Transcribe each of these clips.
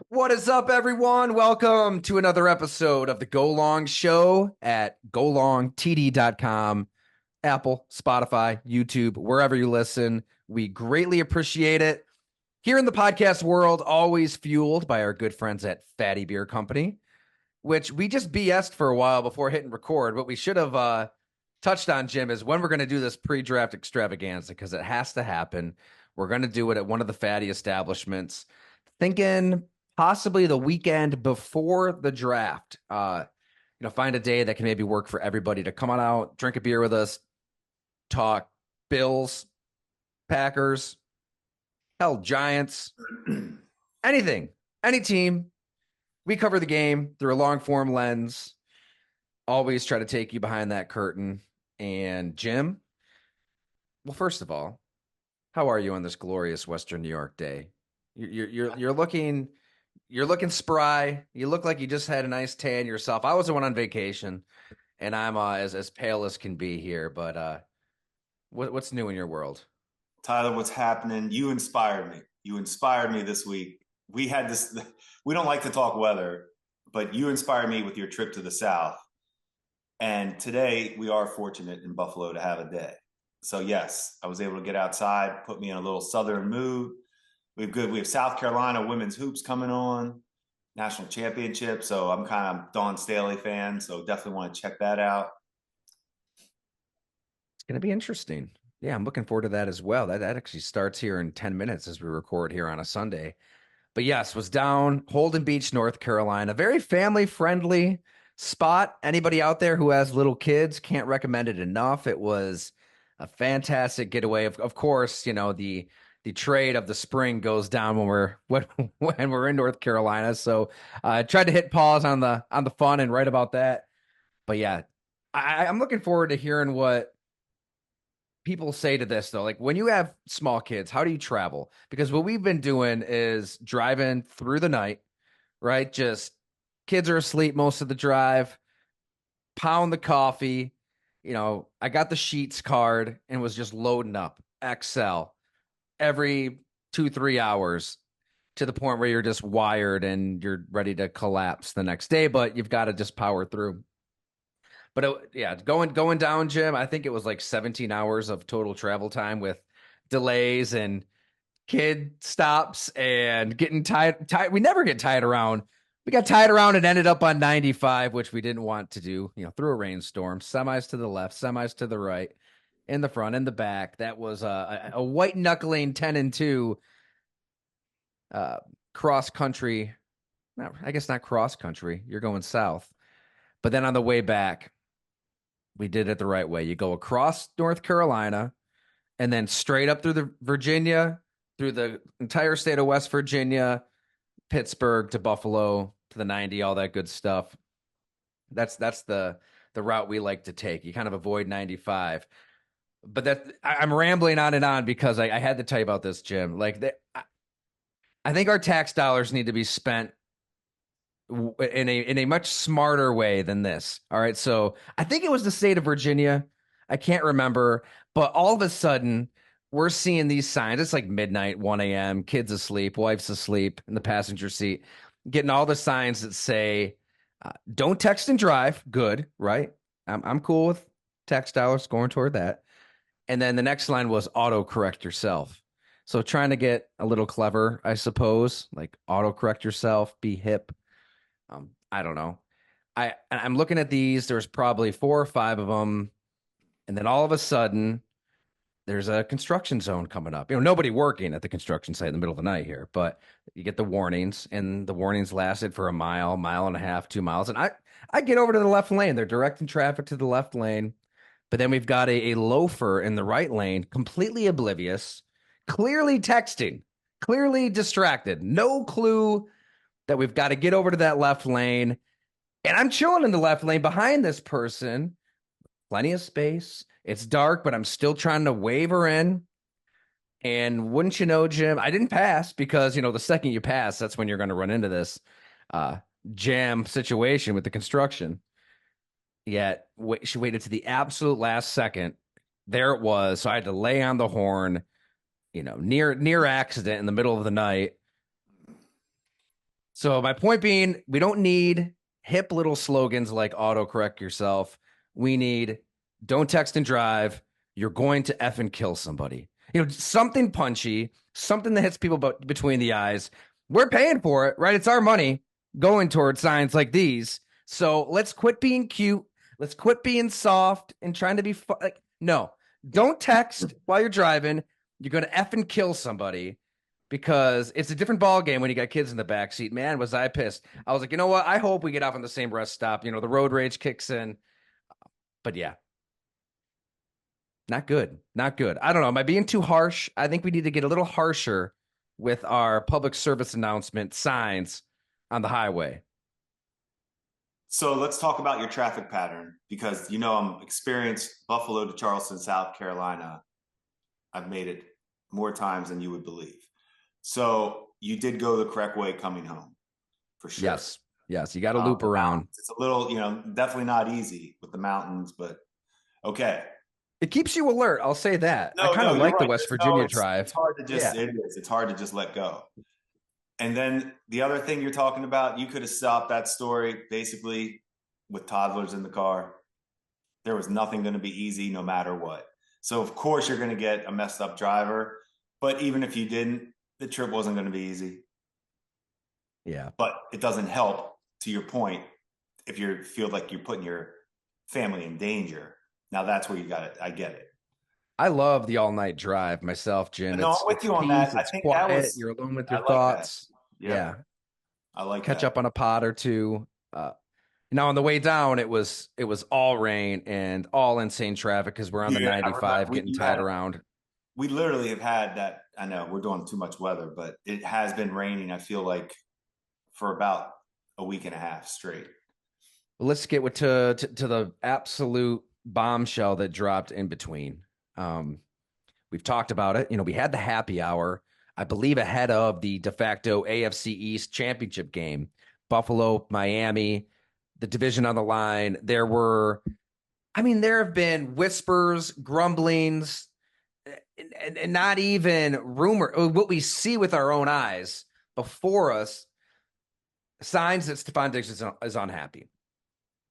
What is up, everyone? Welcome to another episode of the Go Long Show at golongtd.com, Apple, Spotify, YouTube, wherever you listen. We greatly appreciate it. Here in the podcast world, always fueled by our good friends at Fatty Beer Company, which we just BS'd for a while before hitting record. What we should have touched on, Jim, is when we're going to do this pre-draft extravaganza, because it has to happen. We're going to do it at one of the Fatty establishments. Thinking possibly the weekend before the draft. Find a day that can maybe work for everybody to come on out, drink a beer with us, talk Bills, Packers, hell, Giants, anything, any team. We cover the game through a long form lens. Always try to take you behind that curtain. And Jim, well, first of all, how are you on this glorious Western New York day? You're looking spry. You look like you just had a nice tan yourself. I was the one on vacation, and I'm as pale as can be here. But what's new in your world? Tyler, what's happening? You inspired me. You inspired me this week. We had this, we don't like to talk weather, but you inspired me with your trip to the South. And today we are fortunate in Buffalo to have a day. So, yes, I was able to get outside, put me in a little Southern mood. We have South Carolina women's hoops coming on, national championship. So I'm kind of Dawn Staley fan. So definitely want to check that out. It's going to be interesting. Yeah, I'm looking forward to that as well. That actually starts here in 10 minutes as we record here on a Sunday. But yes, was down Holden Beach, North Carolina. Very family friendly spot. Anybody out there who has little kids can't recommend it enough. It was a fantastic getaway. Of course, the trade of the spring goes down when we're in North Carolina. So I tried to hit pause on the fun and write about that. But yeah, I'm looking forward to hearing what people say to this though. Like, when you have small kids, how do you travel? Because what we've been doing is driving through the night, right? Just kids are asleep most of the drive, pound the coffee. I got the Sheets card and was just loading up Excel every 2-3 hours to the point where you're just wired and you're ready to collapse the next day, but you've got to just power through. But yeah, going down, Jim, I think it was like 17 hours of total travel time with delays and kid stops and getting tied. We never get tied around. We got tied around and ended up on 95, which we didn't want to do, through a rainstorm. Semis to the left, semis to the right, in the front, in the back. That was a white knuckling 10-2 cross country. No, I guess not cross country. You're going south. But then on the way back, we did it the right way. You go across North Carolina and then straight up through the Virginia, through the entire state of West Virginia, Pittsburgh to Buffalo to the 90, all that good stuff. That's the route we like to take. You kind of avoid 95. But I'm rambling on and on because I had to tell you about this, Jim. I think our tax dollars need to be spent in a much smarter way than this. All right. So I think it was the state of Virginia. I can't remember, but all of a sudden we're seeing these signs. It's like midnight, 1 a.m., kids asleep, wife's asleep in the passenger seat, getting all the signs that say, don't text and drive. Good. Right. I'm cool with tax dollars going toward that. And then the next line was autocorrect yourself. So trying to get a little clever, I suppose, like autocorrect yourself, be hip. I don't know. I'm looking at these. There's probably 4 or 5 of them, and then all of a sudden, there's a construction zone coming up. Nobody working at the construction site in the middle of the night here, but you get the warnings, and the warnings lasted for a mile, mile and a half, 2 miles, and I get over to the left lane. They're directing traffic to the left lane, but then we've got a loafer in the right lane, completely oblivious, clearly texting, clearly distracted, no clue that we've got to get over to that left lane. And I'm chilling in the left lane behind this person. Plenty of space. It's dark, but I'm still trying to wave her in. And wouldn't you know, Jim, I didn't pass because, the second you pass, that's when you're going to run into this jam situation with the construction. Yet she waited to the absolute last second. There it was. So I had to lay on the horn, near accident in the middle of the night. So my point being, we don't need hip little slogans like autocorrect yourself. We need don't text and drive. You're going to effing kill somebody. Something punchy, something that hits people between the eyes. We're paying for it, right? It's our money going towards signs like these. So let's quit being cute. Let's quit being soft and trying to be like, no, don't text while you're driving. You're going to effing kill somebody because it's a different ball game when you got kids in the back seat. Man, was I pissed. I was like, you know what? I hope we get off on the same rest stop. The road rage kicks in. But yeah, not good. Not good. I don't know. Am I being too harsh? I think we need to get a little harsher with our public service announcement signs on the highway. So let's talk about your traffic pattern because I'm experienced Buffalo to Charleston, South Carolina. I've made it more times than you would believe. So you did go the correct way coming home for sure. Yes. Yes. You got to loop The around. mountains, it's a little, definitely not easy with the mountains, but okay. It keeps you alert. I'll say that. I No, kind no, of you're like the right. West No, Virginia it's drive. hard to just Yeah. it is. It's hard to just let go. And then the other thing you're talking about, you could have stopped that story basically with toddlers in the car. There was nothing going to be easy no matter what. So of course you're going to get a messed up driver, but even if you didn't, the trip wasn't going to be easy. Yeah. But it doesn't help, to your point, if you feel like you're putting your family in danger. Now that's where you got it. I get it. I love the all night drive myself, Jim. No, I'm with It's you on that. peace, I it's think that quiet. was, You're alone with I your like that. thoughts. Yep. Yeah. I like Catch that. up on a pod or two. Now on the way down, it was all rain and all insane traffic because we're on the Yeah, I remember 95 getting you tied had, around. we literally have had that. I know we're doing too much weather, but it has been raining, I feel like, for about a week and a half straight. Let's get to the absolute bombshell that dropped in between. Um, we've talked about it. We had the happy hour, I believe, ahead of the de facto AFC East championship game. Buffalo, Miami, the division on the line. There have been whispers, grumblings, and not even rumor. What we see with our own eyes before us, signs that Stefon Diggs is unhappy.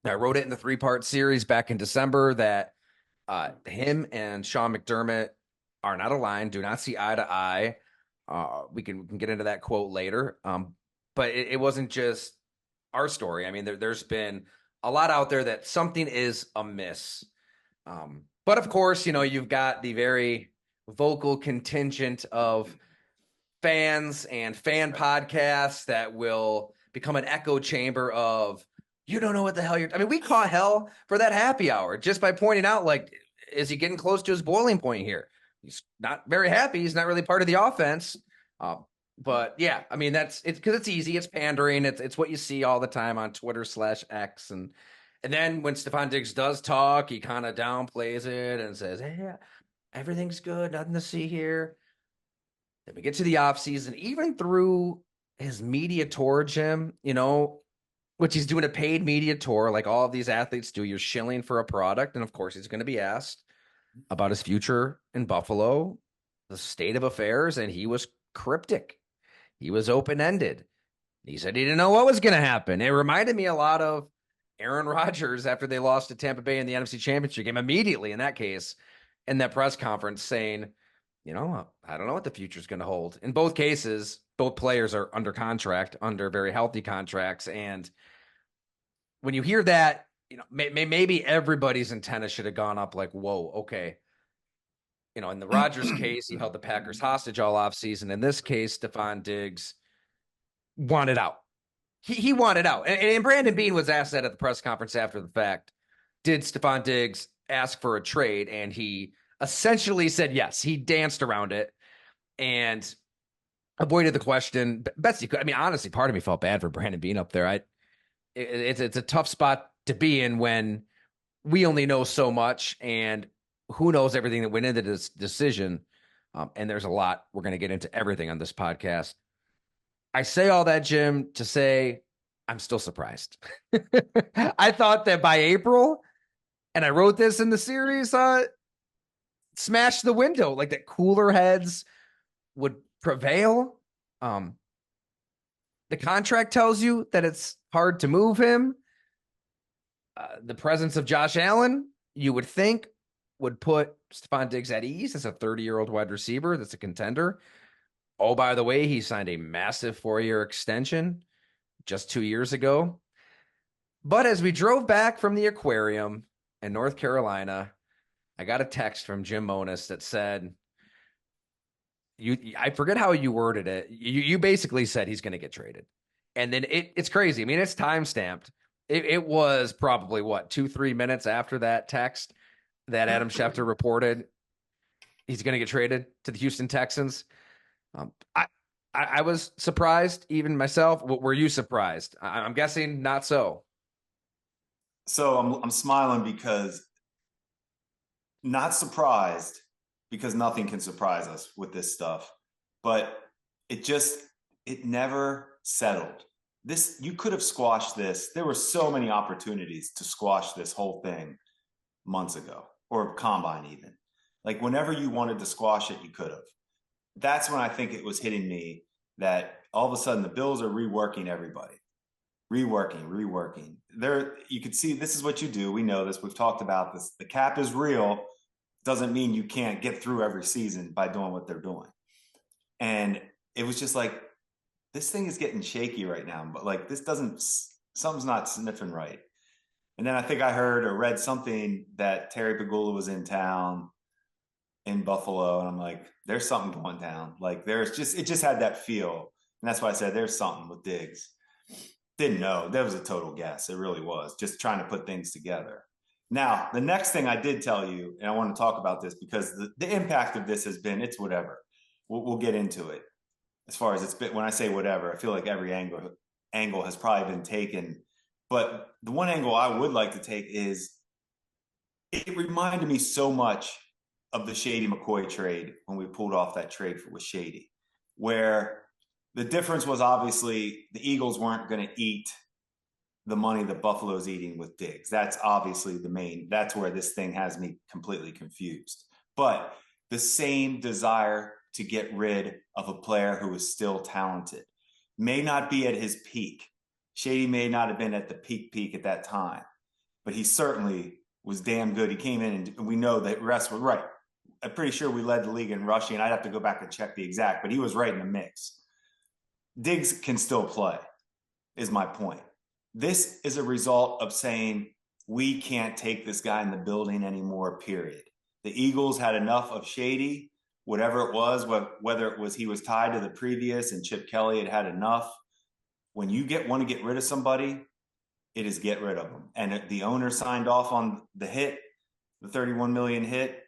I wrote it in the 3-part series back in December that him and Sean McDermott are not aligned, do not see eye to eye. We can get into that quote later. But it wasn't just our story. There's been a lot out there that something is amiss. But of course, you've got the very vocal contingent of fans and fan podcasts that will become an echo chamber of you don't know what the hell you're. We caught hell for that happy hour just by pointing out, like, is he getting close to his boiling point here? He's not very happy. He's not really part of the offense. But yeah, that's it's because it's easy. It's pandering. It's what you see all the time on Twitter/X. And then when Stefon Diggs does talk, he kind of downplays it and says, hey, everything's good. Nothing to see here. Then we get to the offseason, even through his media tour, Jim, which he's doing a paid media tour like all of these athletes do. You're shilling for a product. And of course, he's going to be asked about his future in Buffalo, the state of affairs. And he was cryptic. He was open-ended. He said he didn't know what was going to happen. It reminded me a lot of Aaron Rodgers after they lost to Tampa Bay in the NFC Championship game, immediately in that case, in that press conference saying, I don't know what the future is going to hold. In both cases, both players are under contract, under very healthy contracts. And when you hear that, maybe everybody's antenna should have gone up like, whoa, okay. In the Rodgers case, he held the Packers hostage all offseason. In this case, Stefon Diggs wanted out. He wanted out. And Brandon Beane was asked that at the press conference after the fact. Did Stefon Diggs ask for a trade? And he essentially said yes. He danced around it and avoided the question best he could. Honestly, part of me felt bad for Brandon Beane up there. It's a tough spot to be in when we only know so much and who knows everything that went into this decision. And there's a lot. We're going to get into everything on this podcast. I say all that, Jim, to say I'm still surprised. I thought that by April, and I wrote this in the series, smash the window, like that cooler heads would prevail. The contract tells you that it's hard to move him. The presence of Josh Allen, you would think, would put Stefon Diggs at ease as a 30-year-old wide receiver that's a contender. Oh, by the way, he signed a massive 4-year extension just 2 years ago. But as we drove back from the aquarium in North Carolina, I got a text from Jim Monis that said, I forget how you worded it. You basically said he's going to get traded. And then it's crazy. I mean, it's time stamped. It was probably what, 2-3 minutes after that text that Adam Schefter reported he's going to get traded to the Houston Texans. Um, I, I was surprised, even myself. Were you surprised? I'm guessing not so. So I'm smiling because not surprised because nothing can surprise us with this stuff, but it just it never settled. This you could have squashed this. There were so many opportunities to squash this whole thing months ago or combine even. Like whenever you wanted to squash it, you could have. That's when I think it was hitting me that all of a sudden the Bills are reworking everybody. Reworking. There, you could see this is what you do. We know this. We've talked about this. The cap is real. Doesn't mean you can't get through every season by doing what they're doing. And it was just like this thing is getting shaky right now. But like this doesn't. Something's not sniffing right. And then I think I heard or read something that Terry Pagula was in town in Buffalo, and I'm like, there's something going down. Like there's just it just had that feel, and that's why I said there's something with Diggs. Didn't know. That was a total guess. It really was. Just trying to put things together. Now, the next thing I did tell you, and I want to talk about this because the impact of this has been, it's whatever. We'll get into it. As far as it's been, when I say whatever, I feel like every angle has probably been taken. But the one angle I would like to take is it reminded me so much of the Shady McCoy trade when we pulled off that trade with Shady, where the difference was obviously the Eagles weren't going to eat the money that Buffalo's eating with Diggs. That's obviously that's where this thing has me completely confused. But the same desire to get rid of a player who is still talented may not be at his peak. Shady may not have been at the peak at that time, but he certainly was damn good. He came in and we know that rest was right. I'm pretty sure we led the league in rushing. I'd have to go back and check the exact, but he was right in the mix. Diggs can still play, is my point. This is a result of saying we can't take this guy in the building anymore, period. The Eagles had enough of Shady, whatever it was, whether it was he was tied to the previous and Chip Kelly had enough. When you want to get rid of somebody, it is get rid of them. And the owner signed off on the hit, the 31 million hit.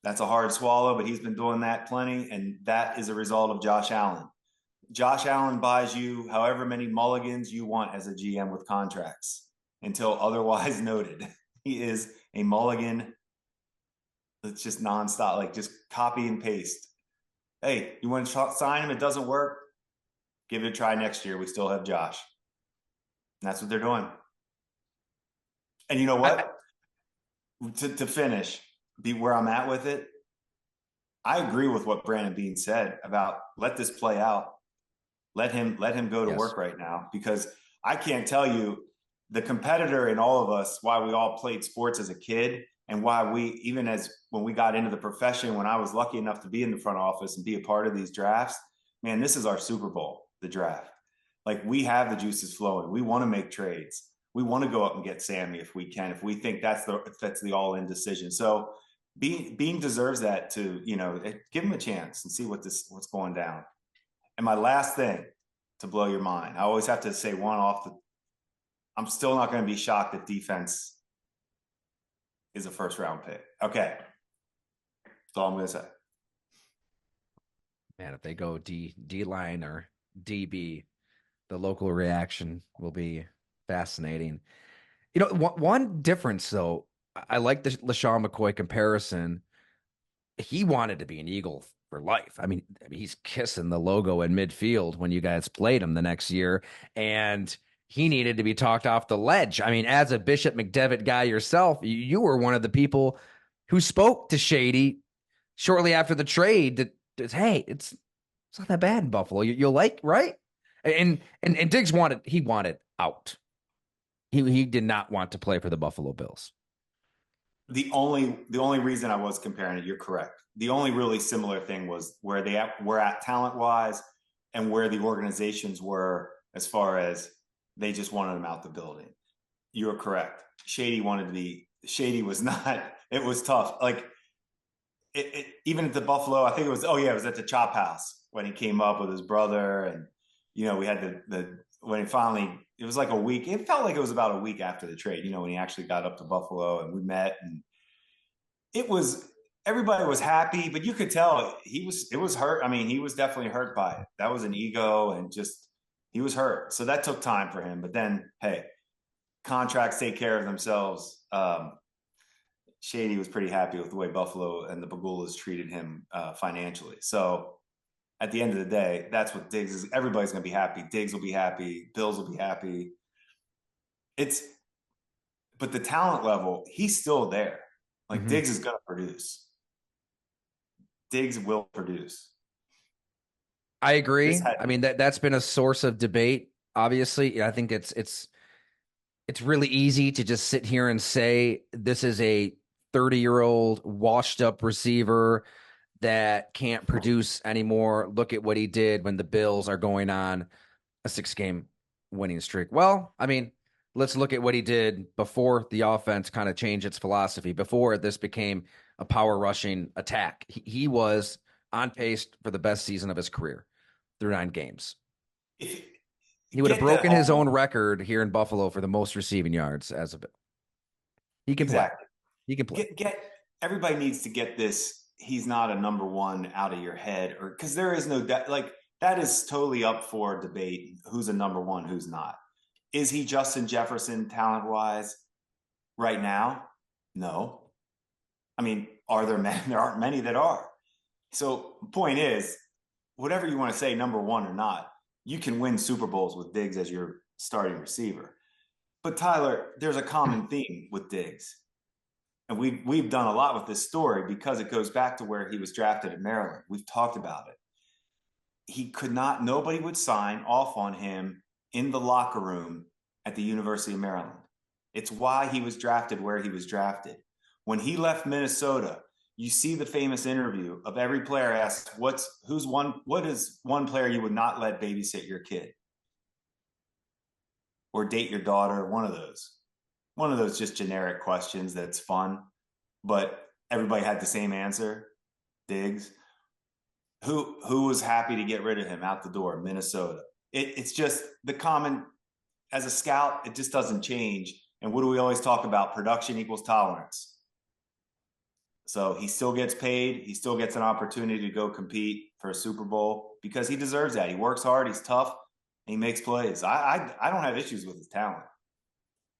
That's a hard swallow, but he's been doing that plenty. And that is a result of Josh Allen. Josh Allen buys you however many mulligans you want as a GM with contracts until otherwise noted. He is a mulligan that's just nonstop, like just copy and paste. Hey, you want to sign him? It doesn't work. Give it a try next year. We still have Josh. And that's what they're doing. And you know what? To finish, be where I'm at with it, I agree with what Brandon Beane said about let this play out. Let him go to work right now, because I can't tell you the competitor in all of us, why we all played sports as a kid and why we, even as when we got into the profession, when I was lucky enough to be in the front office and be a part of these drafts, man, this is our Super Bowl, the draft. Like we have the juices flowing. We want to make trades. We want to go up and get Sammy if we can, if we think that's the all-in decision. So Beane deserves that to, give him a chance and see what's going down. And my last thing to blow your mind, I always have to say I'm still not going to be shocked that defense is a first round pick. Okay. That's all I'm going to say. Man, if they go D line or DB, the local reaction will be fascinating. One difference though, I like the LaShawn McCoy comparison. He wanted to be an Eagle for life. I mean, he's kissing the logo in midfield when you guys played him the next year, and he needed to be talked off the ledge. I mean, as a Bishop McDevitt guy yourself, you were one of the people who spoke to Shady shortly after the trade that hey, it's not that bad in Buffalo. You'll like, right? And Diggs wanted out. He did not want to play for the Buffalo Bills. The only reason I was comparing it, you're correct. The only really similar thing was where were at talent wise, and where the organizations were as far as they just wanted him out the building. You're correct. Shady was not. It was tough. Like even at the Buffalo, I think it was. Oh yeah, it was at the Chop House when he came up with his brother, and we had the when he finally. It was like a week. It felt like it was about a week after the trade. When he actually got up to Buffalo and we met, and it was everybody was happy, but you could tell it was hurt. I mean, he was definitely hurt by it. That was an ego, and just he was hurt. So that took time for him. But then, hey, contracts take care of themselves. Shady was pretty happy with the way Buffalo and the Pagulas treated him financially. So at the end of the day, that's what Diggs is. Everybody's going to be happy. Diggs will be happy. Bills will be happy. But the talent level, he's still there. Like Mm-hmm. Diggs is going to produce. Diggs will produce. I This agree. had I mean that's been a source of debate. Obviously, I think it's really easy to just sit here and say this is a 30-year-old washed up receiver that can't produce anymore. Look at what he did when the Bills are going on a 6-game winning streak. Well, I mean, let's look at what he did before the offense kind of changed its philosophy, before this became a power rushing attack. He was on pace for the best season of his career through 9 games. if, He would have get the broken his whole own record here in Buffalo for the most receiving yards as of it. He can play. exactly. He can play. Get everybody needs to get this. He's not a number one out of your head, or because there is no like that is totally up for debate. Who's a number one? Who's not? Is he Justin Jefferson talent wise right now? No. I mean, are there many? There aren't many that are. So, point is, whatever you want to say, number one or not, you can win Super Bowls with Diggs as your starting receiver. But Tyler, there's a common theme with Diggs, and we've done a lot with this story because it goes back to where he was drafted in Maryland. We've talked about it. He could not. Nobody would sign off on him in the locker room at the University of Maryland. It's why he was drafted where he was drafted. When he left Minnesota, you see the famous interview of every player asked, what is one player you would not let babysit your kid or date your daughter? One of those just generic questions that's fun, but everybody had the same answer. Diggs. Who was happy to get rid of him out the door? Minnesota. It's just the common, as a scout, it just doesn't change. And what do we always talk about? Production equals tolerance. So he still gets paid. He still gets an opportunity to go compete for a Super Bowl because he deserves that. He works hard. He's tough. And he makes plays. I don't have issues with his talent.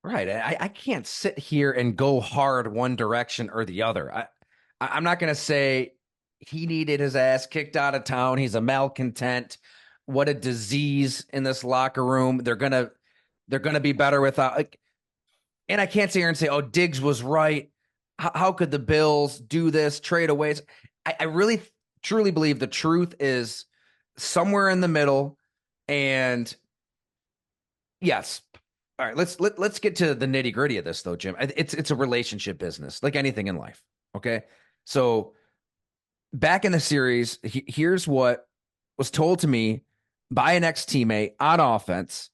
Right. I can't sit here and go hard one direction or the other. I'm not going to say he needed his ass kicked out of town. He's a malcontent. What a disease in this locker room. They're gonna be better without. Like, and I can't sit here and say, "Oh, Diggs was right. How could the Bills do this? Trade away?" I really truly believe the truth is somewhere in the middle. And yes, all right, let's get to the nitty gritty of this though, Jim. It's a relationship business, like anything in life. Okay, so back in the series, here's what was told to me by an ex teammate on offense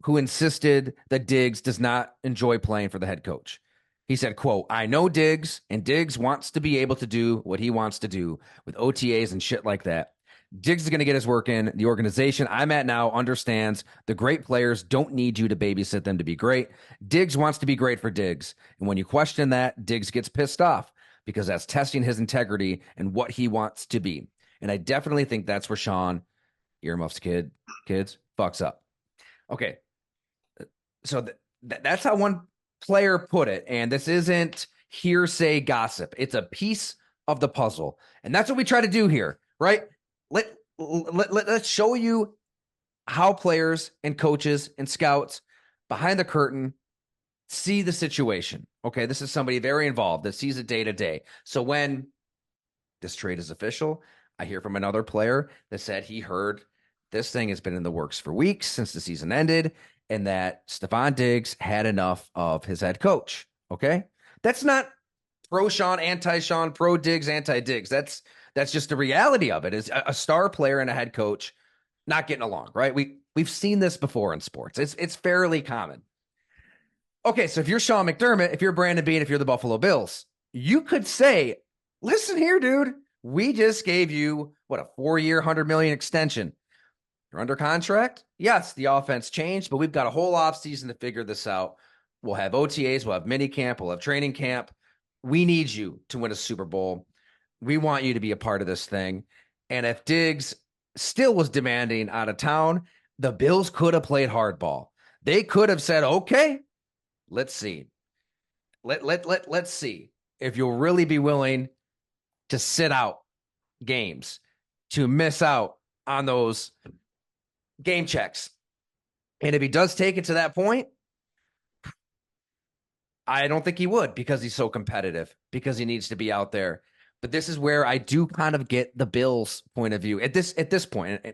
who insisted that Diggs does not enjoy playing for the head coach. He said, quote, I know Diggs, and Diggs wants to be able to do what he wants to do with OTAs and shit like that. Diggs is going to get his work in. The organization I'm at now understands the great players don't need you to babysit them to be great. Diggs wants to be great for Diggs. And when you question that, Diggs gets pissed off because that's testing his integrity and what he wants to be. And I definitely think that's where Sean, earmuffs kids, fucks up. Okay. So that's how one player put it. And this isn't hearsay gossip. It's a piece of the puzzle. And that's what we try to do here, right? Let's show you how players and coaches and scouts behind the curtain see the situation. Okay, this is somebody very involved that sees it day to day. So when this trade is official, I hear from another player that said he heard this thing has been in the works for weeks since the season ended, and that Stefon Diggs had enough of his head coach. Okay. That's not pro Sean, anti Sean, pro Diggs, anti Diggs. That's just the reality of it is a star player and a head coach not getting along, right? We've seen this before in sports. It's fairly common. Okay, so if you're Sean McDermott, if you're Brandon Beane, if you're the Buffalo Bills, you could say, listen here, dude, we just gave you what, a 4-year, $100 million extension. You're under contract. Yes, the offense changed, but we've got a whole offseason to figure this out. We'll have OTAs, we'll have mini camp, we'll have training camp. We need you to win a Super Bowl. We want you to be a part of this thing. And if Diggs still was demanding out of town, the Bills could have played hardball. They could have said, okay, let's see. Let's see if you'll really be willing to sit out games, to miss out on those game checks. And if he does take it to that point, I don't think he would, because he's so competitive, because he needs to be out there. But this is where I do kind of get the Bills' point of view at this point.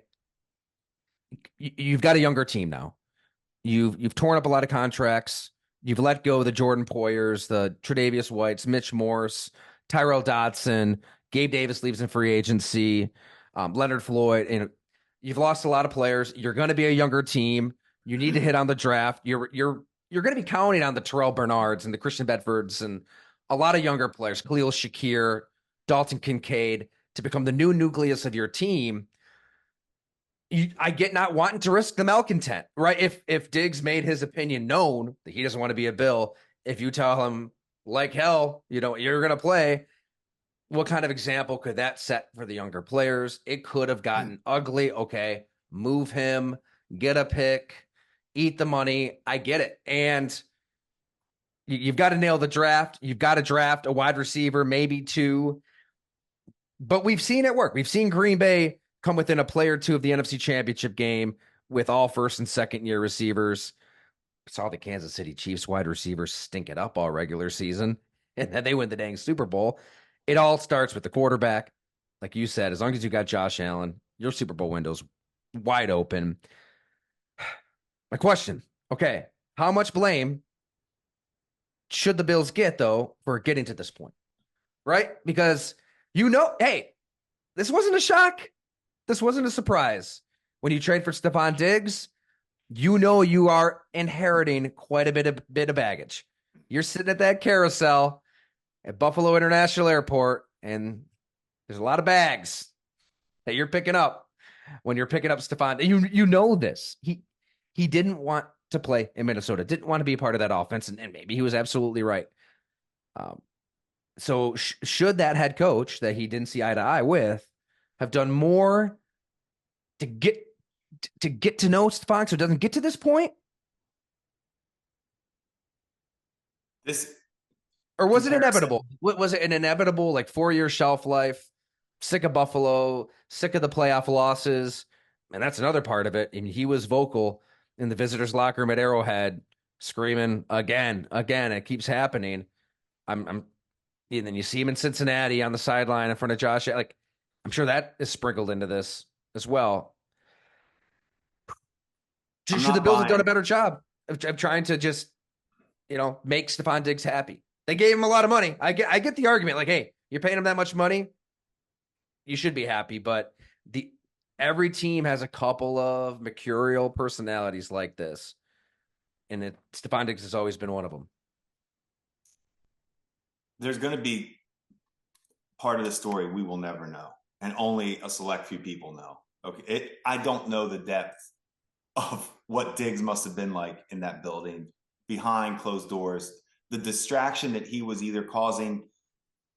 You've got a younger team now. You've torn up a lot of contracts. You've let go of the Jordan Poyers, the Tre'Davious Whites, Mitch Morse, Tyrell Dodson, Gabe Davis leaves in free agency, Leonard Floyd. And you've lost a lot of players. You're going to be a younger team. You need to hit on the draft. You're going to be counting on the Terrell Bernards and the Christian Bedfords and a lot of younger players, Khalil Shakir, Dalton Kincaid, to become the new nucleus of your team. I get not wanting to risk the malcontent, right? If Diggs made his opinion known that he doesn't want to be a Bill, if you tell him like hell, you're going to play, what kind of example could that set for the younger players? It could have gotten ugly. Okay, move him, get a pick, eat the money. I get it. And you've got to nail the draft. You've got to draft a wide receiver, maybe two. But we've seen it work. We've seen Green Bay come within a play or two of the NFC Championship game with all first and second year receivers. Saw the Kansas City Chiefs wide receivers stink it up all regular season, and then they win the dang Super Bowl. It all starts with the quarterback. Like you said, as long as you got Josh Allen, your Super Bowl window's wide open. My question, okay, how much blame should the Bills get, though, for getting to this point? Right? Because hey, this wasn't a shock. This wasn't a surprise. When you trade for Stefon Diggs, you are inheriting quite a bit of baggage. You're sitting at that carousel at Buffalo International Airport, and there's a lot of bags that you're picking up when you're picking up Stefon. You know this. He didn't want to play in Minnesota, didn't want to be a part of that offense, and maybe he was absolutely right. So should that head coach that he didn't see eye to eye with have done more to get to know Stefon so it doesn't get to this point? Or was it inevitable? Was it an inevitable, like, 4-year shelf life? Sick of Buffalo, sick of the playoff losses. And that's another part of it. And he was vocal in the visitors' locker room at Arrowhead, screaming again. It keeps happening. And then you see him in Cincinnati on the sideline in front of Josh. Like, I'm sure that is sprinkled into this as well. Should the Bills have done a better job of trying to just, make Stefon Diggs happy? They gave him a lot of money. I get the argument. Like, hey, you're paying him that much money, you should be happy. But every team has a couple of mercurial personalities like this, and Stefon Diggs has always been one of them. There's going to be part of the story we will never know, and only a select few people know. Okay, I don't know the depth of what Diggs must have been like in that building behind closed doors, the distraction that he was either causing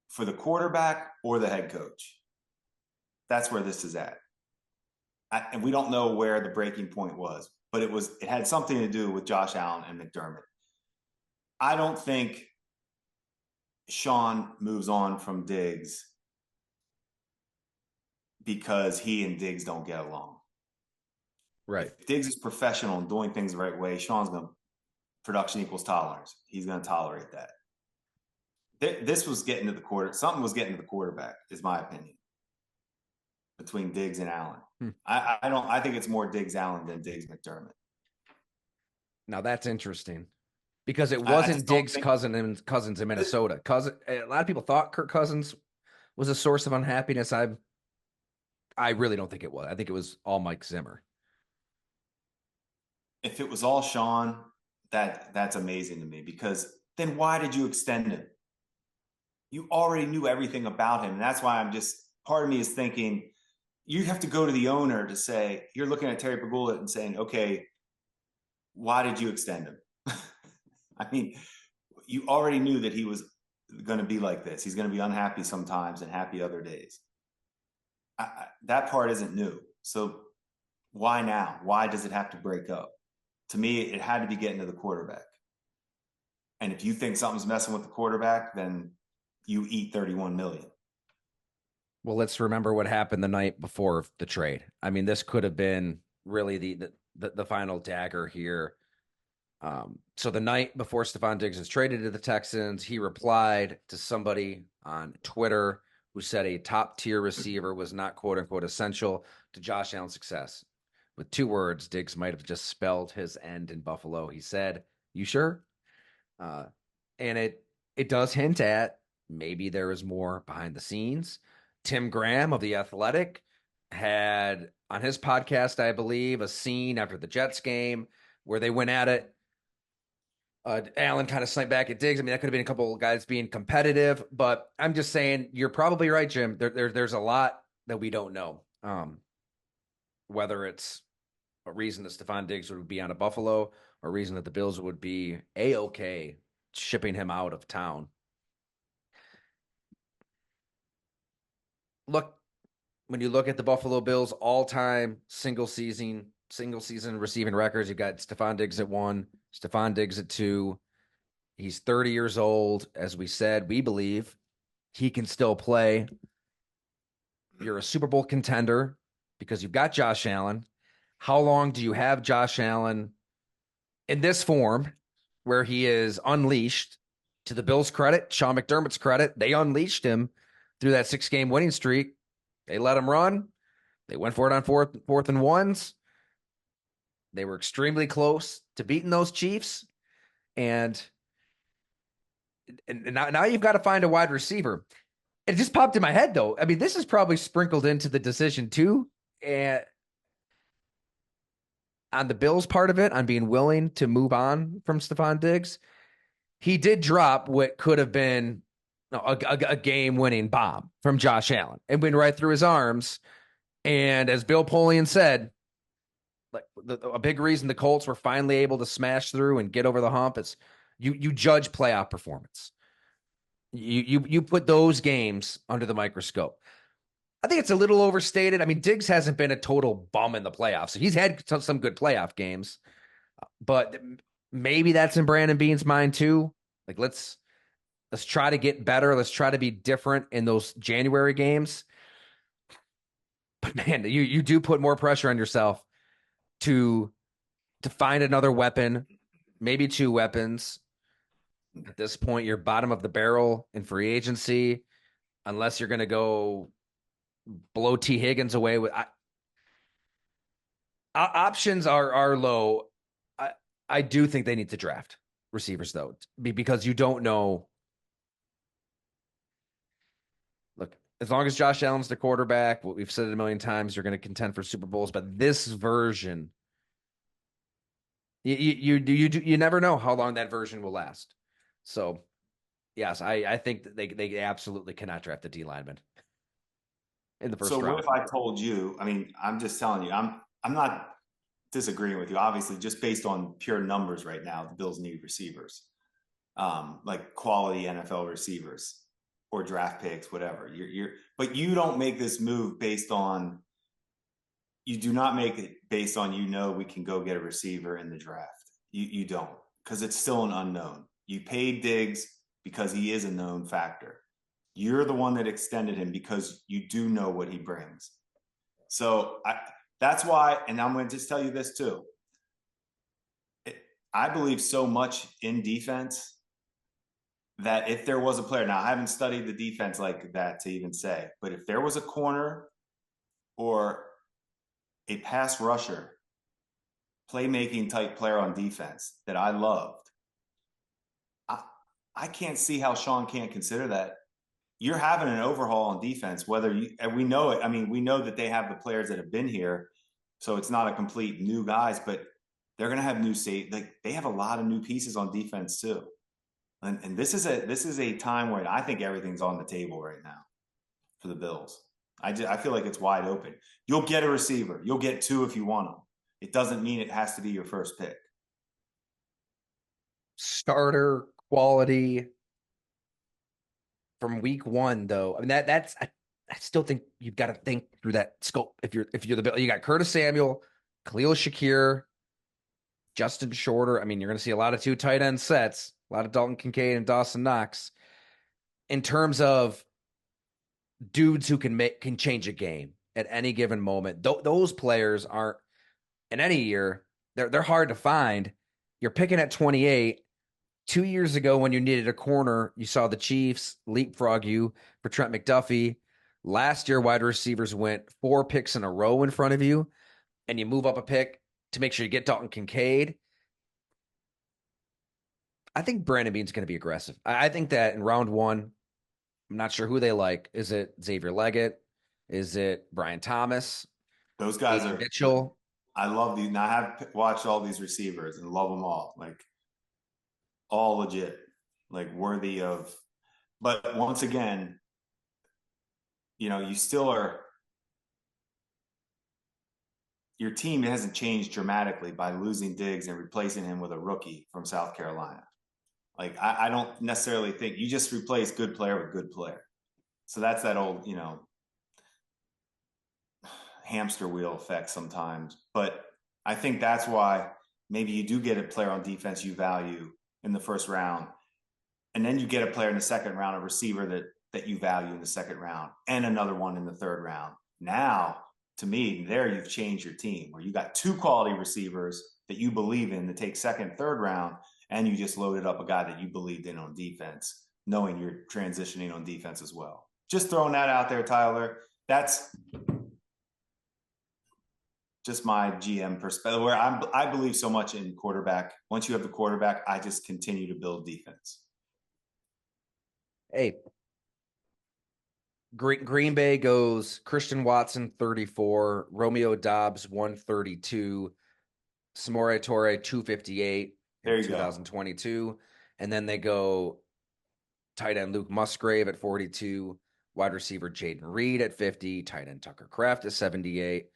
for the quarterback or the head coach. That's where this is at. And we don't know where the breaking point was, but it had something to do with Josh Allen and McDermott. I don't think Sean moves on from Diggs because he and Diggs don't get along. Right. If Diggs is professional and doing things the right way, Sean's going to production equals tolerance. He's going to tolerate that. This was getting to the quarter. Something was getting to the quarterback, is my opinion, between Diggs and Allen. Hmm. I don't. I think it's more Diggs Allen than Diggs McDermott. Now that's interesting because it I wasn't just don't Diggs' think. Cousins in Minnesota. A lot of people thought Kirk Cousins was a source of unhappiness. I really don't think it was. I think it was all Mike Zimmer. If it was all Sean, that's amazing to me because then why did you extend him? You already knew everything about him, and that's why I'm just part of me is thinking you have to go to the owner to say you're looking at Terry Pagula and saying, okay, why did you extend him? I mean, you already knew that he was going to be like this. He's going to be unhappy sometimes and happy other days. That part isn't new. So why now? Why does it have to break up? To me, it had to be getting to the quarterback. And if you think something's messing with the quarterback, then you eat 31 million. Well, let's remember what happened the night before the trade. I mean, this could have been really the final dagger here. So the night before Stefon Diggs was traded to the Texans, he replied to somebody on Twitter who said a top tier receiver was not quote unquote essential to Josh Allen's success. With two words, Diggs might have just spelled his end in Buffalo. He said, "You sure?" Uh, and it does hint at maybe there is more behind the scenes. Tim Graham of The Athletic had on his podcast, I believe, a scene after the Jets game where they went at it. Allen kind of sniped back at Diggs. I mean, that could have been a couple of guys being competitive, but I'm just saying you're probably right, Jim. There's a lot that we don't know. Whether it's a reason that Stefon Diggs would be on a Buffalo or a reason that the Bills would be A-OK shipping him out of town. Look, when you look at the Buffalo Bills all-time single season receiving records, you've got Stefon Diggs at 1, Stefon Diggs at 2. He's 30 years old. As we said, we believe he can still play. You're a Super Bowl contender because you've got Josh Allen. How long do you have Josh Allen in this form where he is unleashed? To the Bills' credit, Sean McDermott's credit, they unleashed him through that 6-game winning streak. They let him run. They went for it on fourth and ones. They were extremely close to beating those Chiefs. And now you've got to find a wide receiver. It just popped in my head, though. I mean, this is probably sprinkled into the decision, too. And on the Bills part of it, on being willing to move on from Stefon Diggs, he did drop what could have been a game-winning bomb from Josh Allen. It went right through his arms. And as Bill Polian said, like a big reason the Colts were finally able to smash through and get over the hump is you judge playoff performance. You put those games under the microscope. I think it's a little overstated. I mean, Diggs hasn't been a total bum in the playoffs. He's had some good playoff games, but maybe that's in Brandon Beane's mind too. Like let's try to get better. Let's try to be different in those January games. But man, you do put more pressure on yourself to find another weapon, maybe two weapons. At this point, you're bottom of the barrel in free agency, unless you're going to go blow T. Higgins away with. Options are low. I do think they need to draft receivers though, because you don't know. Look, as long as Josh Allen's the quarterback, what we've said it a million times, you're going to contend for Super Bowls. But this version, you never know how long that version will last. So yes, I think that they absolutely cannot draft a D lineman in the So first what round. if I told you? I mean, I'm just telling you. I'm not disagreeing with you. Obviously, just based on pure numbers right now, the Bills need receivers, like quality NFL receivers or draft picks, whatever. But you don't make this move based on. You do not make it based on we can go get a receiver in the draft. You don't because it's still an unknown. You paid Diggs because he is a known factor. You're the one that extended him because you do know what he brings. So that's why, and I'm going to just tell you this too. I believe so much in defense that if there was a player, now I haven't studied the defense like that to even say, but if there was a corner or a pass rusher, playmaking type player on defense that I loved. I, I can't see how Sean can't consider that. You're having an overhaul on defense, whether you, and we know it. I mean, we know that they have the players that have been here, so it's not a complete new guys, but they're going to have new state. Like they have a lot of new pieces on defense too. And this is a time where I think everything's on the table right now for the Bills. I feel like it's wide open. You'll get a receiver. You'll get two if you want them. It doesn't mean it has to be your first pick. Starter quality from week one, though. I mean I still think you've got to think through that scope. If you're the Bill, you got Curtis Samuel, Khalil Shakir, Justin Shorter. I mean, you're going to see a lot of two tight end sets, a lot of Dalton Kincaid and Dawson Knox. In terms of dudes who can change a game at any given moment, those players aren't in any year. They're hard to find. You're picking at 28. 2 years ago, when you needed a corner, you saw the Chiefs leapfrog you for Trent McDuffie. Last year, wide receivers went 4 picks in a row in front of you, and you move up a pick to make sure you get Dalton Kincaid. I think Brandon Beane's going to be aggressive. I think that in round one, I'm not sure who they like. Is it Xavier Leggett? Is it Brian Thomas? Those guys A.D. are. Mitchell? I love these. Now I have watched all these receivers and love them all. Like all legit, like worthy of. But once again, you still are. Your team hasn't changed dramatically by losing Diggs and replacing him with a rookie from South Carolina. Like I don't necessarily think you just replace good player with good player. So that's that old, hamster wheel effect sometimes. But I think that's why maybe you do get a player on defense you value in the first round, and then you get a player in the second round, a receiver that you value in the second round, and another one in the third round. Now, to me, there you've changed your team where you got two quality receivers that you believe in to take second, third round, and you just loaded up a guy that you believed in on defense, knowing you're transitioning on defense as well. Just throwing that out there, Tyler. That's just my GM perspective, where I believe so much in quarterback. Once you have the quarterback, I just continue to build defense. Hey, Green Bay goes Christian Watson 34, Romeo Dobbs 132, Samori Torre 258 There in you go. 2022, and then they go tight end Luke Musgrave at 42, wide receiver Jaden Reed at 50, tight end Tucker Kraft at 78,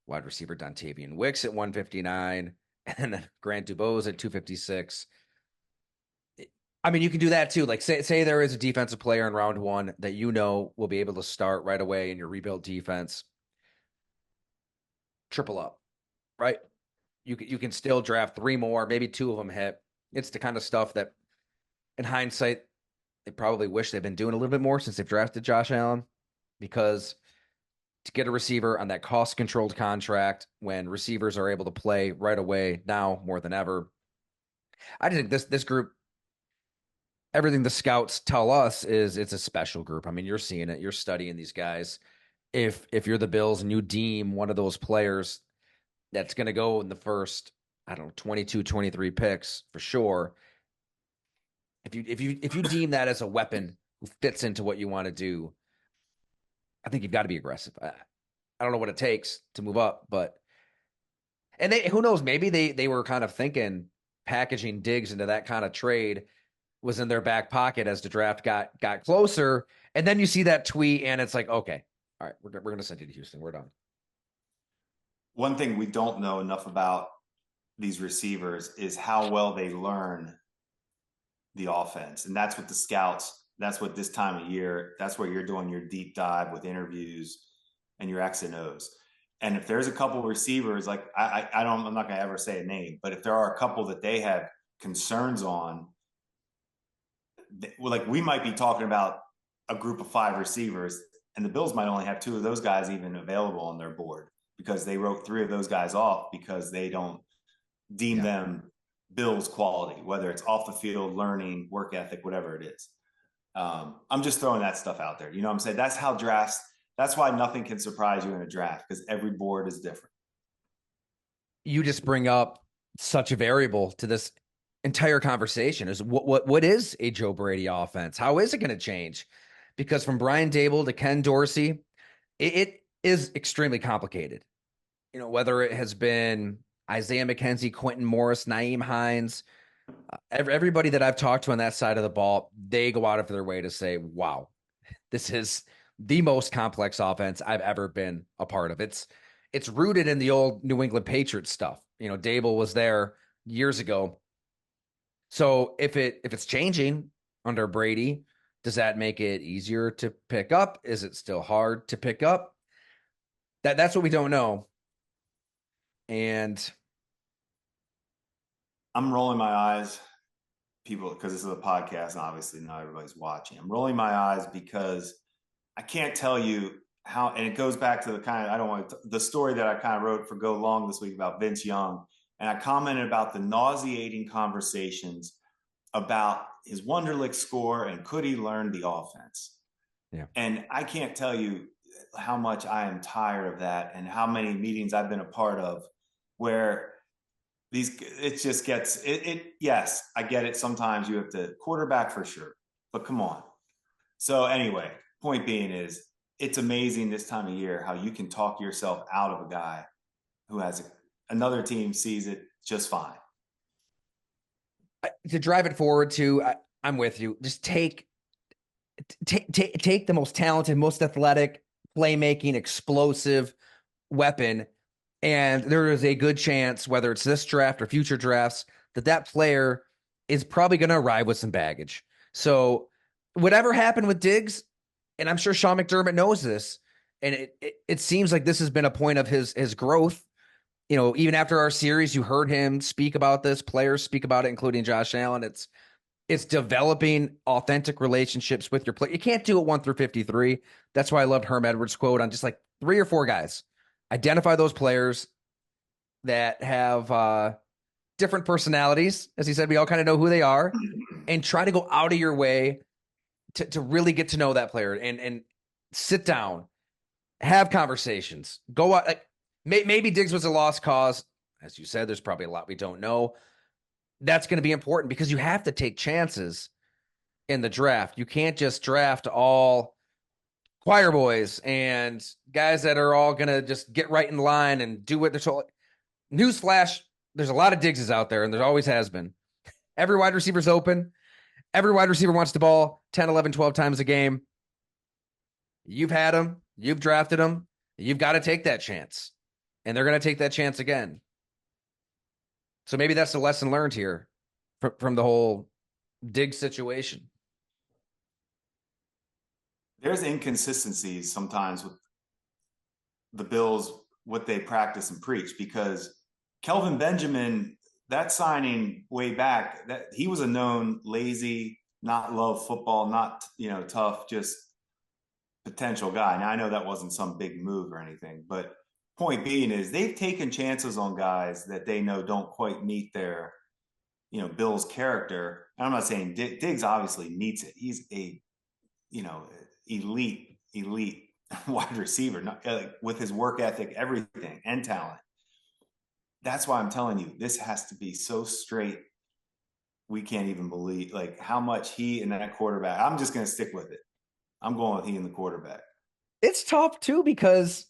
wide receiver Dontavian Wicks at 159, and then Grant Dubose at 256. I mean, you can do that too. Like say there is a defensive player in round one that will be able to start right away in your rebuild defense. Triple up, right? You can still draft three more, maybe two of them hit. It's the kind of stuff that, in hindsight, they probably wish they've been doing a little bit more since they've drafted Josh Allen, because to get a receiver on that cost controlled contract when receivers are able to play right away now more than ever. I just think this group, everything the scouts tell us is it's a special group. I mean, you're seeing it, you're studying these guys. If you're the Bills and you deem one of those players that's going to go in the first, I don't know, 22, 23 picks for sure. If you deem that as a weapon who fits into what you want to do, I think you've got to be aggressive. I don't know what it takes to move up, but who knows, maybe they were kind of thinking packaging Diggs into that kind of trade was in their back pocket as the draft got closer. And then you see that tweet and it's like, okay, all right, we're going to send you to Houston. We're done. One thing we don't know enough about these receivers is how well they learn the offense. And that's what the scouts, that's what this time of year, that's where you're doing your deep dive with interviews and your X and O's. And if there's a couple receivers, like I'm not going to ever say a name, but if there are a couple that they have concerns on, like we might be talking about a group of 5 receivers, and the Bills might only have 2 of those guys even available on their board because they wrote 3 of those guys off because they don't deem them Bills quality, whether it's off the field, learning, work ethic, whatever it is. I'm just throwing that stuff out there. You know what I'm saying? That's how drafts, that's why nothing can surprise you in a draft, because every board is different. you just bring up such a variable to this entire conversation is what is a Joe Brady offense? How is it going to change? Because from Brian Dable to Ken Dorsey, it is extremely complicated. Whether it has been Isaiah McKenzie, Quentin Morris, Naeem Hines, everybody that I've talked to on that side of the ball, they go out of their way to say, wow, this is the most complex offense I've ever been a part of. It's rooted in the old New England Patriots stuff. Dable was there years ago. So if it's changing under Brady, does that make it easier to pick up? Is it still hard to pick up? That's what we don't know. And I'm rolling my eyes, people, because this is a podcast and obviously not everybody's watching. I'm rolling my eyes because I can't tell you how, and it goes back to the kind of, I don't want to, the story that I kind of wrote for Go Long this week about Vince Young. And I commented about the nauseating conversations about his Wonderlic score and could he learn the offense. yeah, And I can't tell you how much I am tired of that and how many meetings I've been a part of where it just gets yes, I get it. Sometimes you have to quarterback for sure, but come on. So anyway, point being is it's amazing this time of year how you can talk yourself out of a guy who has another team sees it just fine. to drive it forward to, I'm with you. Just take the most talented, most athletic, playmaking, explosive weapon, and there is a good chance, whether it's this draft or future drafts, that player is probably going to arrive with some baggage. So whatever happened with Diggs, and I'm sure Sean McDermott knows this, and it seems like this has been a point of his growth. Even after our series, you heard him speak about this. Players speak about it, including Josh Allen. It's developing authentic relationships with your player. You can't do it 1 through 53. That's why I loved Herm Edwards' quote on just like 3 or 4 guys. Identify those players that have different personalities. As he said, we all kind of know who they are, and try to go out of your way to really get to know that player and sit down, have conversations, go out. Like maybe Diggs was a lost cause. As you said, there's probably a lot we don't know. That's going to be important because you have to take chances in the draft. You can't just draft all choir boys and guys that are all going to just get right in line and do what they're told. Newsflash, there's a lot of Diggses out there, and there always has been. Every wide receiver's open. Every wide receiver wants the ball 10, 11, 12 times a game. You've had them. You've drafted them. You've got to take that chance. And they're going to take that chance again. So maybe that's the lesson learned here from the whole Diggs situation. There's inconsistencies sometimes with the Bills, what they practice and preach, because Kelvin Benjamin, that signing way back, that he was a known lazy, not love football, not tough, just potential guy. Now I know that wasn't some big move or anything, but point being is they've taken chances on guys that they know don't quite meet their Bill's character. And I'm not saying Diggs obviously meets it. He's a elite wide receiver, not, with his work ethic, everything, and talent. That's why I'm telling you, this has to be so straight. We can't even believe like how much he and that quarterback. I'm just going to stick with it. I'm going with he and the quarterback. It's tough too because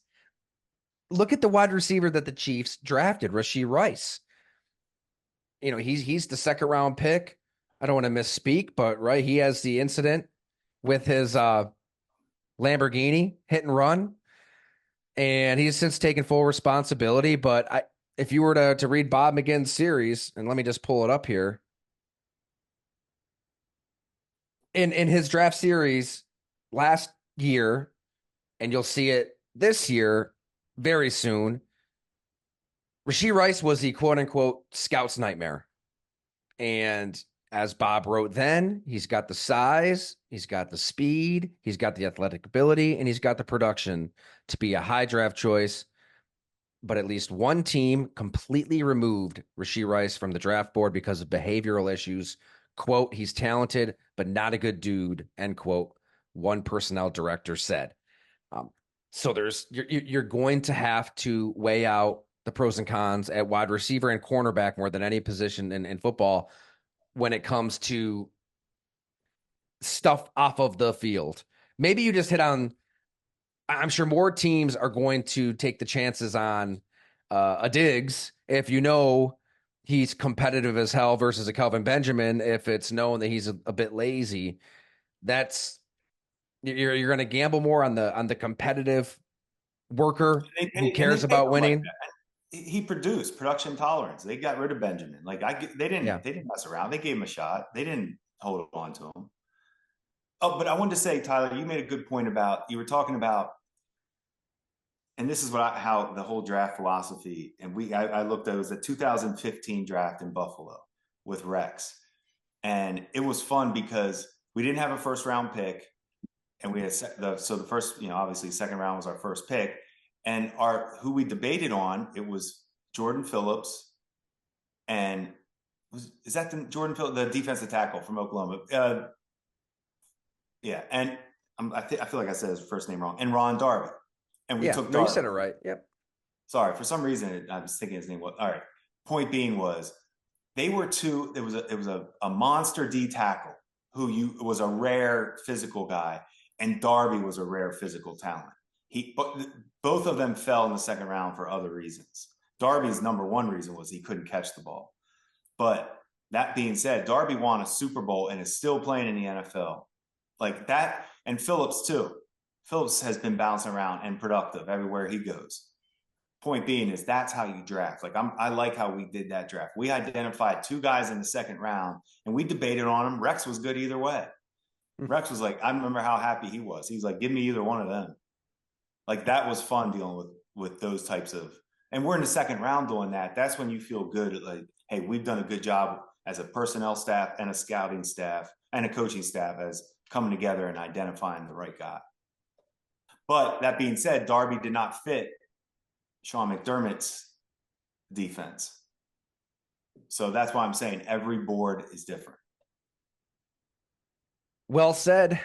look at the wide receiver that the Chiefs drafted, Rashee Rice. He's the second round pick. I don't want to misspeak, but right, he has the incident with his Lamborghini hit and run, and he's since taken full responsibility. But if you were to read Bob McGinn's series, and let me just pull it up here, in his draft series last year, and you'll see it this year very soon. Rashee Rice was the quote unquote scout's nightmare. And as Bob wrote then, he's got the size, he's got the speed, he's got the athletic ability, and he's got the production to be a high draft choice. But at least one team completely removed Rashee Rice from the draft board because of behavioral issues. Quote, he's talented, but not a good dude, end quote, one personnel director said. So you're going to have to weigh out the pros and cons at wide receiver and cornerback more than any position in football when it comes to stuff off of the field. Maybe you just hit on, I'm sure more teams are going to take the chances on a Diggs if you know he's competitive as hell versus a Kelvin Benjamin if it's known that he's a bit lazy. That's you're going to gamble more on the competitive worker who And they cares paid about him like winning. that. He produced production tolerance. They got rid of Benjamin. Like they Yeah. didn't mess around. They gave him a shot. They didn't hold on to him. Oh, but I wanted to say, Tyler, you made a good point about you were talking about, and this is how the whole draft philosophy. And I looked at it was the 2015 draft in Buffalo with Rex, and it was fun because we didn't have a first round pick, and we had the first, obviously second round was our first pick, and our who we debated on it was Jordan Phillips and is that the Jordan Phillips, the defensive tackle from Oklahoma? Yeah, and I feel like I said his first name wrong. And Ron Darby, and we Yeah. took No, you Darby. said it right. Yep. Sorry, for some reason I was thinking his name was all right. Point being was they were two. It was a monster D tackle who was a rare physical guy, and Darby was a rare physical talent. But both of them fell in the second round for other reasons. Darby's number one reason was he couldn't catch the ball. But that being said, Darby won a Super Bowl and is still playing in the NFL. Like that, and Phillips too. Phillips has been bouncing around and productive everywhere he goes. Point being is that's how you draft. I like how we did that draft. We identified two guys in the second round and we debated on them. Rex was good either way. Rex was like, I remember how happy he was. He's like, give me either one of them. Like that was fun dealing with those types of, and we're in the second round doing that. That's when you feel good. Like, hey, we've done a good job as a personnel staff and a scouting staff and a coaching staff as coming together and identifying the right guy. But that being said, Darby did not fit Sean McDermott's defense. So that's why I'm saying every board is different. Well said.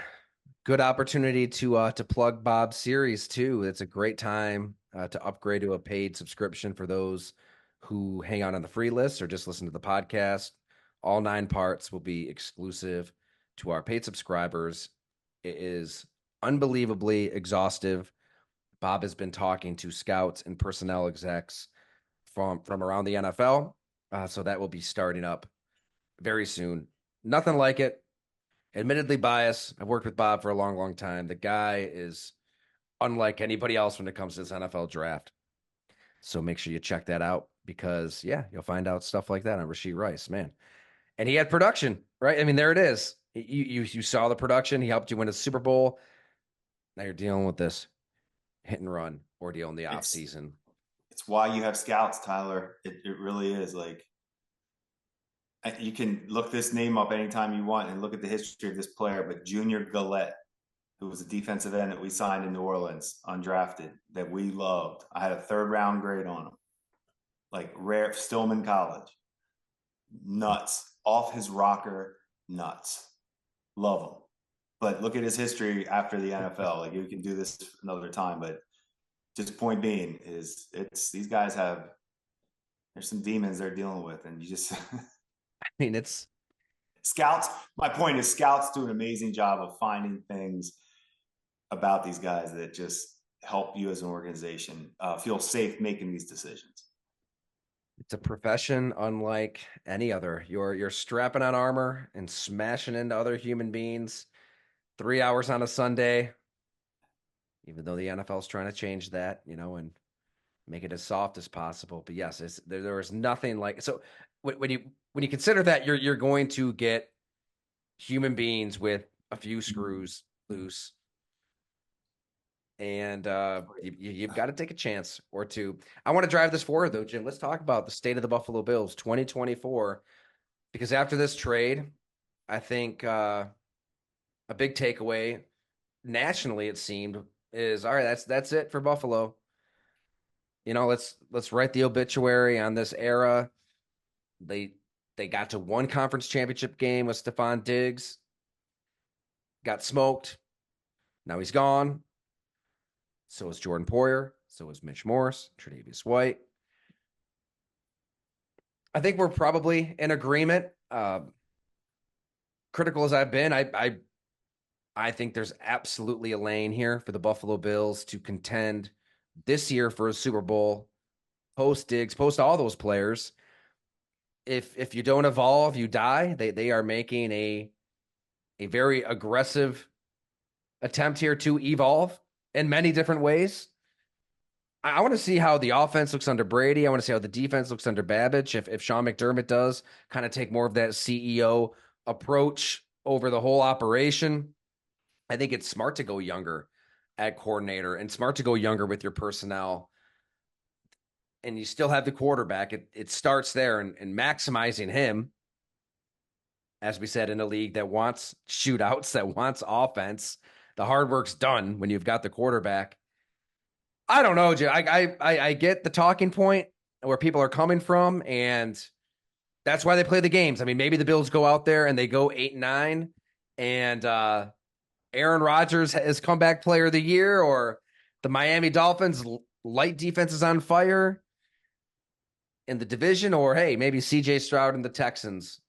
Good opportunity to plug Bob's series too. It's a great time to upgrade to a paid subscription for those who hang out on the free list or just listen to the podcast. All 9 parts will be exclusive to our paid subscribers. It is unbelievably exhaustive. Bob has been talking to scouts and personnel execs from around the NFL, so that will be starting up very soon. Nothing like it. Admittedly biased. I've worked with Bob for a long, long time. The guy is unlike anybody else when it comes to this NFL draft. So make sure you check that out because, yeah, you'll find out stuff like that on Rashee Rice, man. And he had production, right? I mean, there it is. You saw the production. He helped you win a Super Bowl. Now you're dealing with this hit and run ordeal in the It's offseason. it's why you have scouts, Tyler. It really is. Like you can look this name up anytime you want and look at the history of this player, but Junior Gillette, who was a defensive end that we signed in New Orleans, undrafted, that we loved. I had a third round grade on him. Like rare Stillman College. Nuts. Off his rocker, nuts. Love him. But look at his history after the NFL. Like you can do this another time, but just point being is it's these guys have there's some demons they're dealing with, and you just I mean, it's scouts. My point is scouts do an amazing job of finding things about these guys that just help you as an organization feel safe making these decisions. it's a profession unlike any other. You're strapping on armor and smashing into other human beings 3 hours on a Sunday, even though the NFL is trying to change that, and make it as soft as possible. But yes, there is nothing like so when you consider that you're going to get human beings with a few screws loose, and you've got to take a chance or two. I want to drive this forward though, Jim. Let's talk about the state of the Buffalo Bills 2024, because after this trade, I think a big takeaway nationally it seemed is all right. That's it for Buffalo. Let's write the obituary on this era. They they got to one conference championship game with Stefon Diggs, got smoked. Now he's gone. So is Jordan Poyer. So is Mitch Morse, Tre'Davious White. I think we're probably in agreement. Critical as I've been, I think there's absolutely a lane here for the Buffalo Bills to contend this year for a Super Bowl. Post Diggs, post all those players. If you don't evolve, you die. They are making a very aggressive attempt here to evolve in many different ways. I want to see how the offense looks under Brady. I want to see how the defense looks under Babbage. If Sean McDermott does kind of take more of that CEO approach over the whole operation, I think it's smart to go younger at coordinator and smart to go younger with your personnel. And you still have the quarterback. It starts there and maximizing him, as we said, in a league that wants shootouts, that wants offense. The hard work's done when you've got the quarterback. I don't know, Jay. I get the talking point where people are coming from, and that's why they play the games. I mean, maybe the Bills go out there and they go 8-9, and Aaron Rodgers is comeback player of the year, or the Miami Dolphins light defense is on fire in the division, or hey, maybe CJ Stroud and the Texans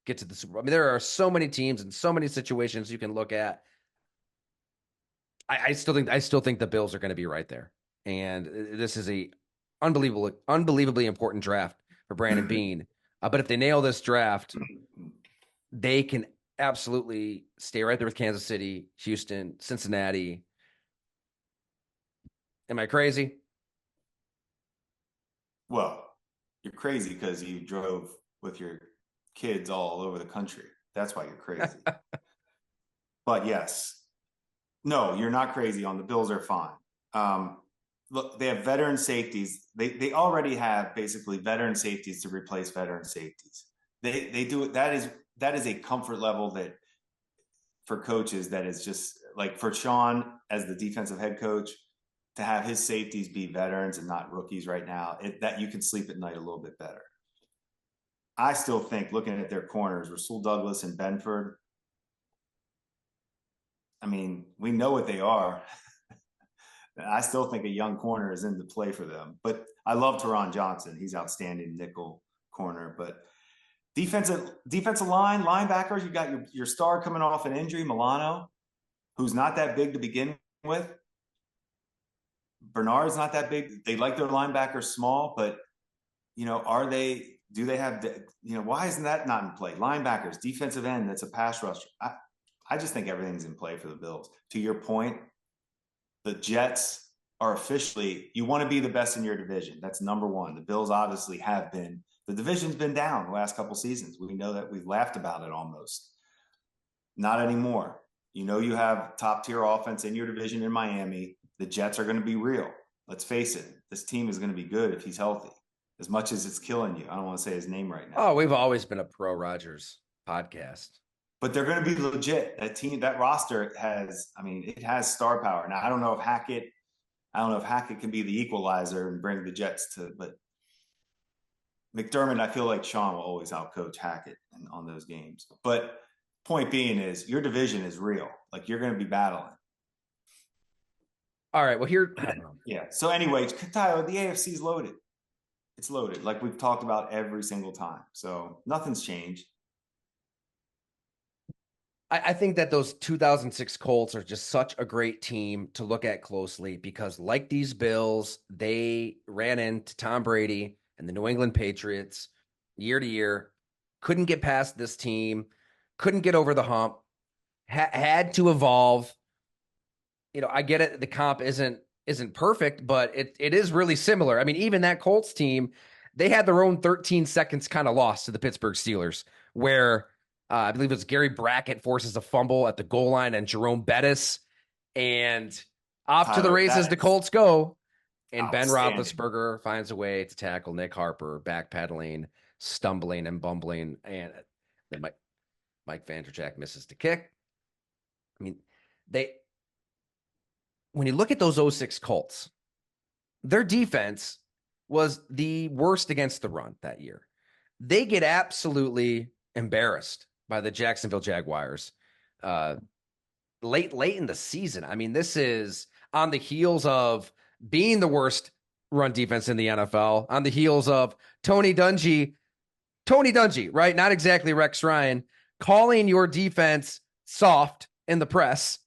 get to the Super Bowl. I mean, there are so many teams and so many situations you can look at. I still think the Bills are going to be right there, and this is a unbelievably important draft for Brandon Beane. But if they nail this draft, they can absolutely stay right there with Kansas City, Houston, Cincinnati. Am I crazy? Well, you're crazy because you drove with your kids all over the country. That's why you're crazy. But yes, no, you're not crazy on the Bills are fine. Look, they have veteran safeties. They already have basically veteran safeties to replace veteran safeties. They do it. That is a comfort level that for coaches that is just like for Sean as the defensive head coach to have his safeties be veterans and not rookies right now. That you can sleep at night a little bit better. I still think looking at their corners, Rasul Douglas and Benford. I mean, we know what they are. I still think a young corner is in the play for them. But I love Teron Johnson. He's outstanding nickel corner. But defensive line, linebackers, you got your star coming off an injury, Milano, who's not that big to begin with. Bernard's not that big. They like their linebackers small, but do they have, why isn't that not in play? Linebackers, defensive end, that's a pass rusher. I just think everything's in play for the Bills. To your point, the Jets are officially, you want to be the best in your division. That's number one. The Bills obviously have been. The division's been down the last couple seasons. We know that. We've laughed about it almost. Not anymore. You have top tier offense in your division in Miami. The Jets are going to be real. Let's face it. This team is going to be good if he's healthy. As much as it's killing you. I don't want to say his name right now. Oh, we've always been a pro Rodgers podcast. But they're going to be legit. That team, that roster it has star power. Now, I don't know if Hackett can be the equalizer and bring the Jets but McDermott, I feel like Sean will always outcoach Hackett on those games. But point being is your division is real. Like you're going to be battling. All right. Well, here. Yeah. So anyway, Tyler, the AFC is loaded. It's loaded. Like we've talked about every single time. So nothing's changed. I think that those 2006 Colts are just such a great team to look at closely because, like these Bills, they ran into Tom Brady and the New England Patriots year to year, couldn't get past this team, couldn't get over the hump, had to evolve. I get it. The comp isn't perfect, but it is really similar. I mean, even that Colts team, they had their own 13 seconds kind of loss to the Pittsburgh Steelers, where I believe it was Gary Brackett forces a fumble at the goal line and Jerome Bettis, and off to the races the Colts go. And Ben Roethlisberger finds a way to tackle Nick Harper, backpedaling, stumbling and bumbling, and then Mike Vanderjagt misses the kick. I mean, when you look at those 06 Colts, their defense was the worst against the run that year. They get absolutely embarrassed by the Jacksonville Jaguars late in the season. I mean, this is on the heels of being the worst run defense in the NFL, on the heels of Tony Dungy Tony Dungy, right? Not exactly Rex Ryan, calling your defense soft in the press.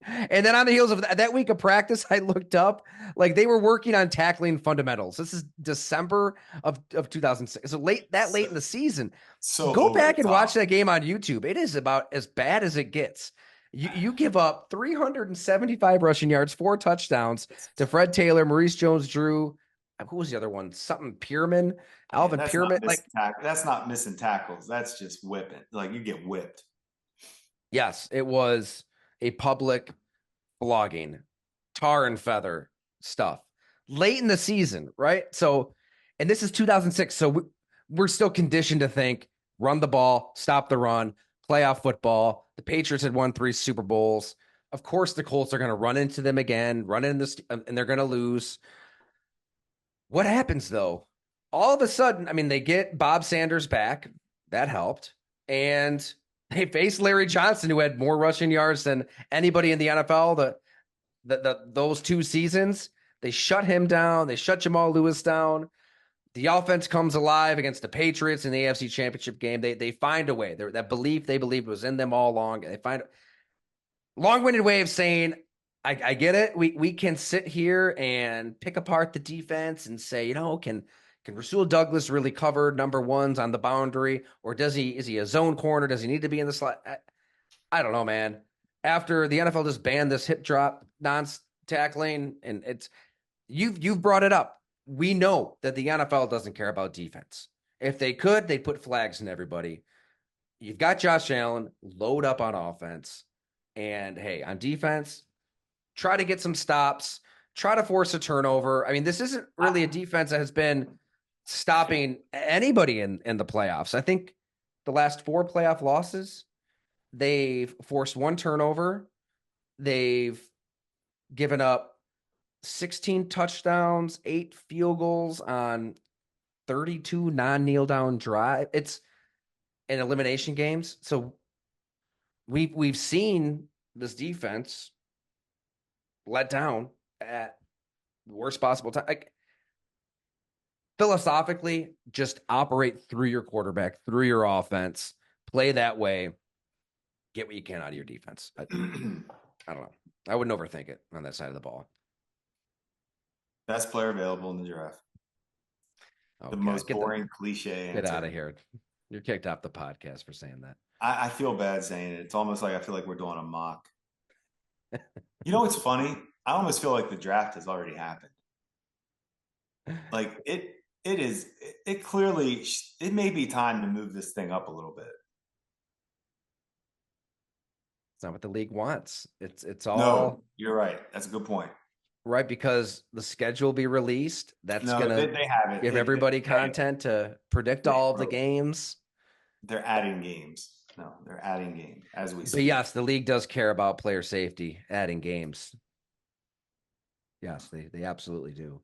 And then on the heels of that week of practice, I looked up like they were working on tackling fundamentals. This is December of 2006. So late in the season. So Go over the back and watch top. that game on YouTube. It is about as bad as it gets. You give up 375 rushing yards, 4 touchdowns to Fred Taylor, Maurice Jones-Drew. Who was the other one? Something Pierman, Yeah, Alvin Pierman. Like, that's not missing tackles. That's just whipping. Like you get whipped. yes, it was a public blogging, tar and feather stuff late in the season, right? So, and this is 2006. So we're still conditioned to think run the ball, stop the run, playoff football. The Patriots had won 3 Super Bowls. Of course, the Colts are going to run into them again, run in this, and they're going to lose. What happens though? All of a sudden, I mean, they get Bob Sanders back. That helped. And they face Larry Johnson, who had more rushing yards than anybody in the NFL. Those 2 seasons, they shut him down. They shut Jamal Lewis down. The offense comes alive against the Patriots in the AFC Championship game. They find a way. That belief they believed was in them all along. They find long-winded way of saying, I get it. We can sit here and pick apart the defense and say, can Rasul Douglas really cover number ones on the boundary, or is he a zone corner? Does he need to be in the slot? I don't know, man. After the NFL just banned this hip drop non-tackling, and you've brought it up. We know that the NFL doesn't care about defense. If they could, they'd put flags in everybody. You've got Josh Allen, load up on offense. And hey, on defense, try to get some stops, try to force a turnover. I mean, this isn't really a defense that has been stopping anybody in the playoffs. I think the last 4 playoff losses, they've forced 1 turnover. They've given up 16 touchdowns, 8 field goals on 32 non-kneel down drive. It's in elimination games. So we've seen this defense let down at the worst possible time. Like, philosophically, just operate through your quarterback, through your offense, play that way, get what you can out of your defense. I don't know. I wouldn't overthink it on that side of the ball. Best player available in the draft. Oh, The God, most boring cliche answer. Get out of here. You're kicked off the podcast for saying that. I feel bad saying it. It's almost like I feel like we're doing a mock. You know what's funny? I almost feel like the draft has already happened. Like it clearly, it may be time to move this thing up a little bit. It's not what the league wants. It's all No, you're right. That's a good point. right, because the schedule will be released. That's No, gonna they have it. give everybody content to predict all of the games. They're adding games. No, they're adding games as we But speak. yes, the league does care about player safety, adding games. Yes, they absolutely do.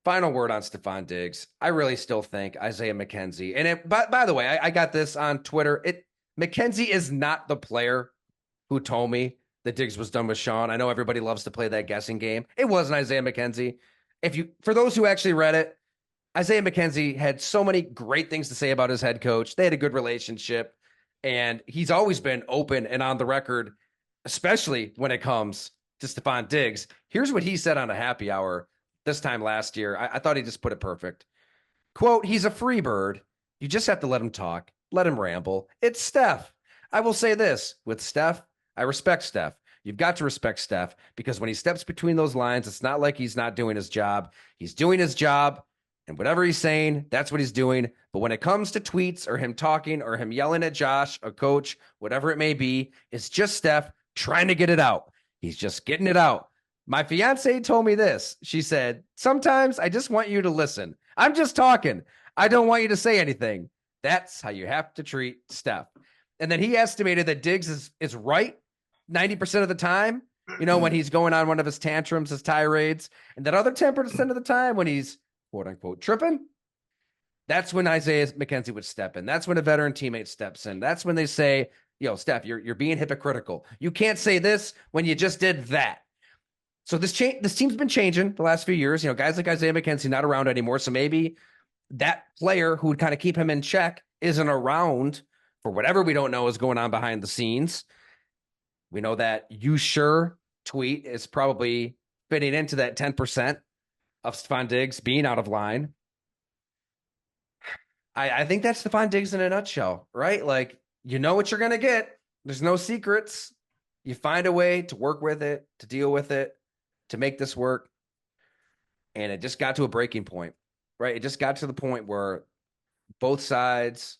Final word on Stefon Diggs. I really still think Isaiah McKenzie. And by the way, I got this on Twitter. McKenzie is not the player who told me that Diggs was done with Sean. I know everybody loves to play that guessing game. It wasn't Isaiah McKenzie. For those who actually read it, Isaiah McKenzie had so many great things to say about his head coach. They had a good relationship, and he's always been open and on the record, especially when it comes to Stefon Diggs. Here's what he said on a happy hour this time last year. I thought he just put it perfect. Quote, he's a free bird. You just have to let him talk, let him ramble. It's Steph. I will say this with Steph, I respect Steph. You've got to respect Steph because when he steps between those lines, it's not like he's not doing his job. He's doing his job, and whatever he's saying, that's what he's doing. But when it comes to tweets or him talking or him yelling at Josh, a coach, whatever it may be, it's just Steph trying to get it out. He's just getting it out. My fiance told me this. She said, sometimes I just want you to listen. I'm just talking. I don't want you to say anything. That's how you have to treat Steph. And then he estimated that Diggs is right 90% of the time, when he's going on one of his tantrums, his tirades, and that other 10% of the time when he's quote unquote tripping, that's when Isaiah McKenzie would step in. That's when a veteran teammate steps in. That's when they say, Steph, you're being hypocritical. You can't say this when you just did that. So this team's been changing the last few years. Guys like Isaiah McKenzie not around anymore. So maybe that player who would kind of keep him in check isn't around for whatever we don't know is going on behind the scenes. We know that you sure tweet is probably fitting into that 10% of Stefon Diggs being out of line. I think that's Stefon Diggs in a nutshell, right? Like, you know what you're going to get. There's no secrets. You find a way to work with it, to deal with it, to make this work. And it just got to a breaking point, right? It just got to the point where both sides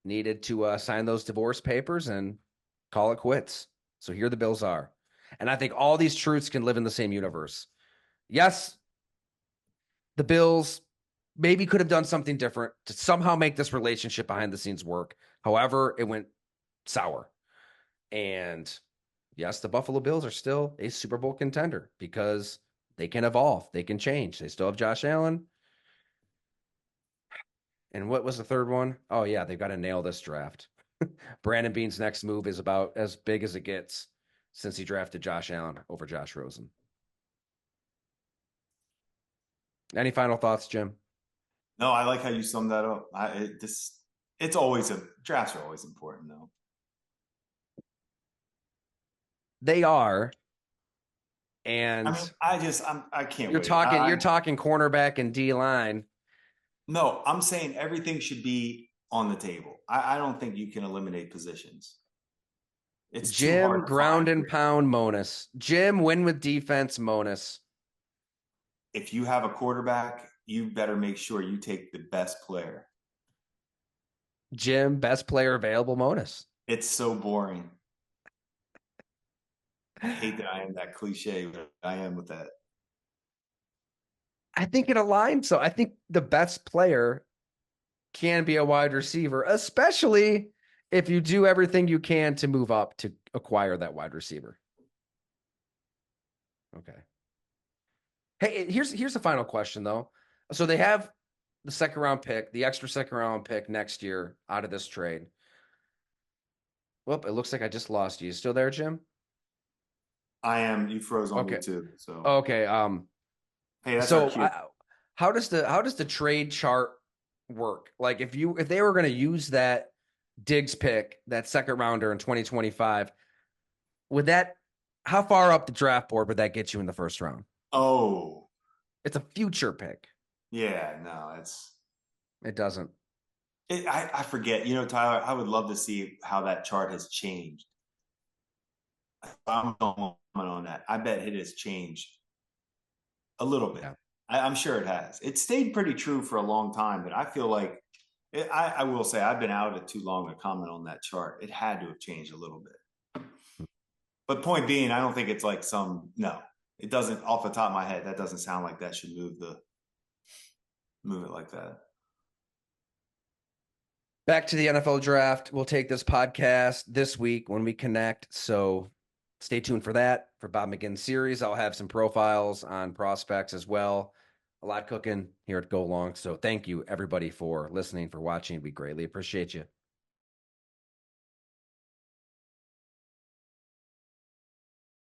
needed to sign those divorce papers and call it quits. So here the bills are. And I think all these truths can live in the same universe. Yes, the Bills maybe could have done something different to somehow make this relationship behind the scenes work. However, it went sour. And yes, the Buffalo Bills are still a Super Bowl contender because they can evolve, they can change. They still have Josh Allen. And what was the third one? Oh, yeah, they've got to nail this draft. Brandon Beane's next move is about as big as it gets since he drafted Josh Allen over Josh Rosen. Any final thoughts, Jim? No, I like how you summed that up. It's always drafts are always important though. They are, I mean, and I can't you're wait. talking cornerback and D line. No, I'm saying everything should be on the table. I don't think you can eliminate positions. It's too Jim hard to ground find and great. pound Monis. Jim win with defense Monis. If you have a quarterback, you better make sure you take the best player. Jim best player available Monis. It's so boring. I hate that I am that cliche, but I am with that. I think it aligns. So I think the best player can be a wide receiver, especially if you do everything you can to move up to acquire that wide receiver. Okay. Hey, here's the final question though. So they have the second round pick, the extra second round pick next year out of this trade. Well, it looks like I just lost you. You still there, Jim? I am. You froze on me Okay. too. So Okay. hey, that's our So cue. how does the trade chart work? Like if they were going to use that Diggs pick, that second rounder in 2025, would that how far up the draft board would that get you in the first round? Oh, It's a future pick. yeah. No, it's. It doesn't. I forget. You know, Tyler, I would love to see how that chart has changed. I'm going on that. I bet it has changed a little bit. Yeah. I'm sure it has. It stayed pretty true for a long time, but I feel like I will say I've been out of it too long to comment on that chart. It had to have changed a little bit. But point being, I don't think it's like no. It doesn't off the top of my head. That doesn't sound like that should move it like that. Back to the NFL draft. We'll take this podcast this week when we connect. So stay tuned for that. For Bob McGinn's series, I'll have some profiles on prospects as well. A lot cooking here at Go Long. So thank you, everybody, for listening, for watching. We greatly appreciate you.